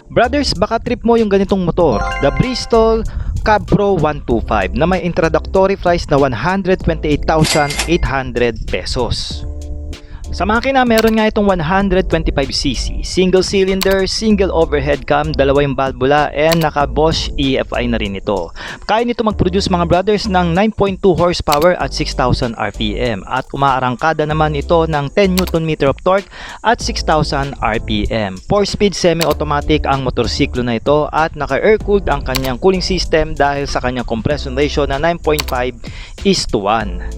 Brothers, baka trip mo yung ganitong motor, the Bristol Cab Pro 125 na may introductory price na 128,800 pesos. Sa makina, meron nga itong 125cc, single cylinder, single overhead cam, dalawa yung valvula, and naka Bosch EFI na rin ito. Kaya nito mag-produce mga brothers ng 9.2 horsepower at 6,000 RPM at umaarangkada naman ito ng 10 Nm of torque at 6,000 RPM. 4-speed semi-automatic ang motorsiklo na ito at naka-air-cooled ang kanyang cooling system dahil sa kanyang compression ratio na 9.5:1.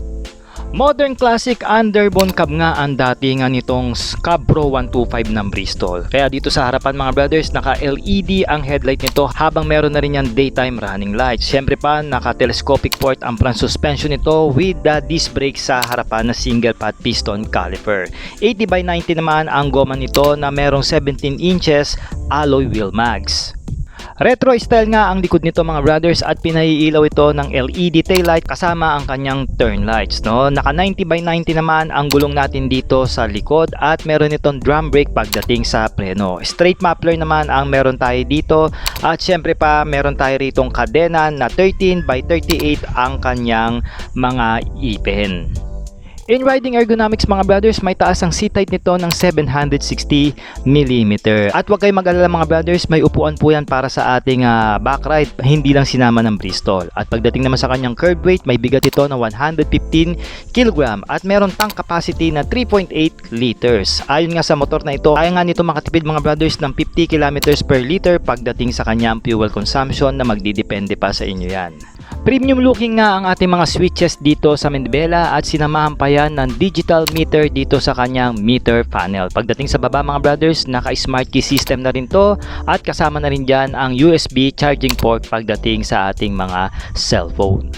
Modern classic underbone cab nga ang datingan nitong Cab Pro 125 ng Bristol. Kaya dito sa harapan mga brothers, naka LED ang headlight nito habang meron na rin yan daytime running lights. Syempre pa, naka telescopic port ang front suspension nito with the disc brake sa harapan na single pad piston caliper. 80/90 naman ang goma nito na merong 17 inches alloy wheel mags. Retro style nga ang likod nito mga brothers at pinaiilaw ito ng LED taillight kasama ang kanyang turn lights, no? Naka 90/90 naman ang gulong natin dito sa likod at meron itong drum brake pagdating sa preno. Straight muffler naman ang meron tayo dito at syempre pa meron tayo ritong kadena na 13/38 ang kanyang mga ipin. In riding ergonomics mga brothers, may taas ang seat height nito ng 760mm. At huwag kayong mag-alala mga brothers, may upuan po yan para sa ating back ride, hindi lang sinama ng Bristol. At pagdating naman sa kanyang curb weight, may bigat ito na 115 kg at meron tank capacity na 3.8 liters. Ayon nga sa motor na ito, kaya nga nito makatipid mga brothers ng 50 km per liter pagdating sa kanyang fuel consumption na magdidepende pa sa inyo yan. Premium looking nga ang ating mga switches dito sa Manivela at sinamahan pa yan ng digital meter dito sa kanyang meter panel. Pagdating sa baba mga brothers, naka-smart key system na rin to at kasama na rin dyan ang USB charging port pagdating sa ating mga cellphone.